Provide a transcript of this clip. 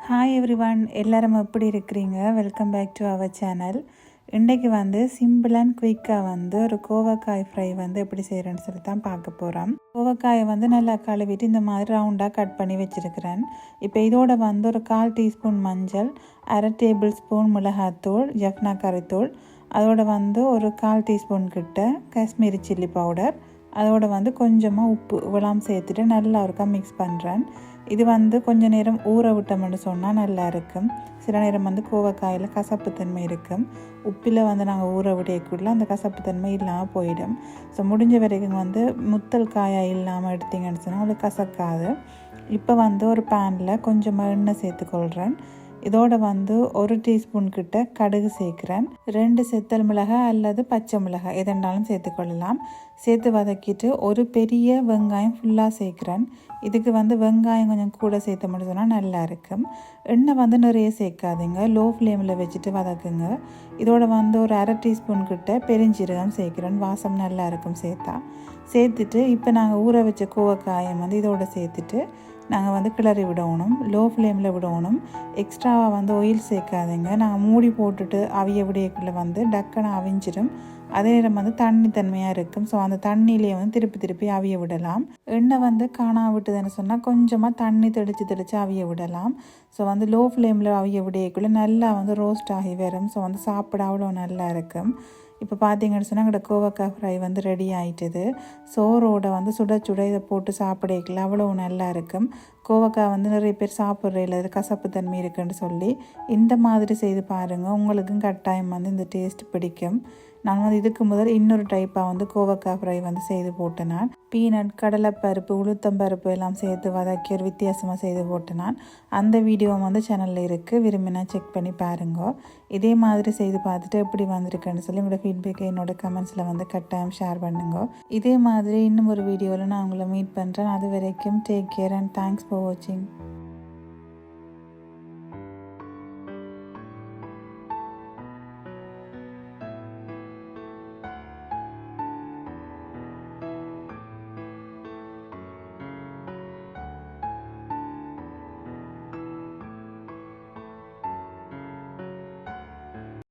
Hi everyone, எல்லாரும் எப்படி இருக்கிறீங்க? Welcome back to our channel. இன்றைக்கு சிம்பிள் அண்ட் குயிக்காக ஒரு கோவக்காய் ஃப்ரை எப்படி செய்கிறேன்னு சொல்லி தான் பார்க்க போகிறோம். கோவக்காயை நல்லா கழுவிட்டு இந்த மாதிரி ரவுண்டாக கட் பண்ணி வச்சுருக்கிறேன். இப்போ இதோட ஒரு 1/4 டீஸ்பூன் மஞ்சள், 1/2 டேபிள் ஸ்பூன் மிளகாத்தூள், ஜஃப்னா கறித்தூள், அதோட ஒரு 1/4 டீஸ்பூன் கிட்ட காஷ்மீரி சில்லி பவுடர், அதோட கொஞ்சமாக உப்பு இவ்வளவு சேர்த்துட்டு நல்லா ஒருக்கா மிக்ஸ் பண்ணுறேன். இது கொஞ்ச நேரம் ஊற விட்டோம்னு சொன்னால் நல்லா இருக்கும். சில நேரம் கோவக்காயில் கசப்புத்தன்மை இருக்கும். உப்பில் நாங்கள் ஊற விடக்குள்ள அந்த கசப்புத்தன்மை இல்லாமல் போயிடும். ஸோ முடிஞ்ச வரைக்கும் முத்தல் காயாக இல்லாமல் எடுத்தீங்கன்னு சொன்னால் உங்களுக்கு கசக்காது. இப்போ ஒரு பேனில் கொஞ்சமாக எண்ணெய் சேர்த்துக்கொள்கிறேன். இதோட 1 டீஸ்பூன் கிட்ட கடுகு சேர்க்குறேன். 2 செத்தல் மிளகாய் அல்லது பச்சை மிளகாய் எதெண்டாலும் சேர்த்துக்கொள்ளலாம். சேர்த்து வதக்கிட்டு ஒரு பெரிய வெங்காயம் ஃபுல்லாக சேர்க்குறேன். இதுக்கு வெங்காயம் கொஞ்சம் கூட சேர்த்த மட்டும் சொன்னால் நல்லா இருக்கும். எண்ணெய் நிறைய சேர்க்காதீங்க, லோ ஃப்ளேமில் வச்சுட்டு வதக்குங்க. இதோட ஒரு 1/2 டீஸ்பூன் கிட்ட பெருஞ்சீரகம் சேர்க்குறேன். வாசம் நல்லா இருக்கும் சேர்த்துட்டு இப்போ நாங்கள் ஊற வச்ச கோவக்காயம் இதோட சேர்த்துட்டு நாங்கள் கிளறி விடணும். லோ ஃப்ளேமில் விடணும். எக்ஸ்ட்ராவாக ஆயில் சேர்க்காதீங்க. நாங்கள் மூடி போட்டுட்டு அவிய விடையக்குள்ளே டக்குன்னு அவிஞ்சிடும். அதே நேரம் தண்ணி தன்மையாக இருக்கும். ஸோ அந்த தண்ணியிலே திருப்பி அவிய விடலாம். எண்ணெய் காணா விட்டுதுன்னு சொன்னால் கொஞ்சமாக தண்ணி தெளித்து அவிய விடலாம். ஸோ லோ ஃப்ளேமில் அவிய விடையக்குள்ளே நல்லா ரோஸ்ட் ஆகி வரும். ஸோ சாப்பிட அவ்வளோ நல்லா இருக்கும். இப்போ பார்த்தீங்கன்னு சொன்னால் எங்களோட கோவக்காய் ஃப்ரை ரெடி ஆகிட்டுது. சோறோட சுட சுட இதை போட்டு சாப்பிடக்கல அவ்வளோ நல்லா இருக்கும். கோவக்காய் நிறைய பேர் சாப்பிட்றதில்ல, இது கசப்பு தன்மை இருக்குன்னு சொல்லி இந்த மாதிரி செய்து பாருங்கள். உங்களுக்கும் கட்டாயம் இந்த டேஸ்ட் பிடிக்கும். நான் இதுக்கு முதல் இன்னொரு டைப்பாக கோவக்காய் ஃப்ரை செய்து போட்டேன். நான் பீனட், கடலைப்பருப்பு, உளுத்தம்பருப்பு எல்லாம் சேர்த்து வதக்கி ஒரு வித்தியாசமாக செய்து போட்டேன். நான் அந்த வீடியோ சேனலில் இருக்குது, விரும்பினா செக் பண்ணி பாருங்க. இதே மாதிரி செய்து பார்த்துட்டு எப்படி வந்திருக்குன்னு சொல்லி உங்களோட ஃபீட்பேக்கை என்னோட கமெண்ட்ஸில் கட்டாயம் ஷேர் பண்ணுங்க. இதே மாதிரி இன்னும் ஒரு வீடியோவில் நான் உங்களை மீட் பண்ணுறேன். அது வரைக்கும் take care and thanks for வாட்சிங்.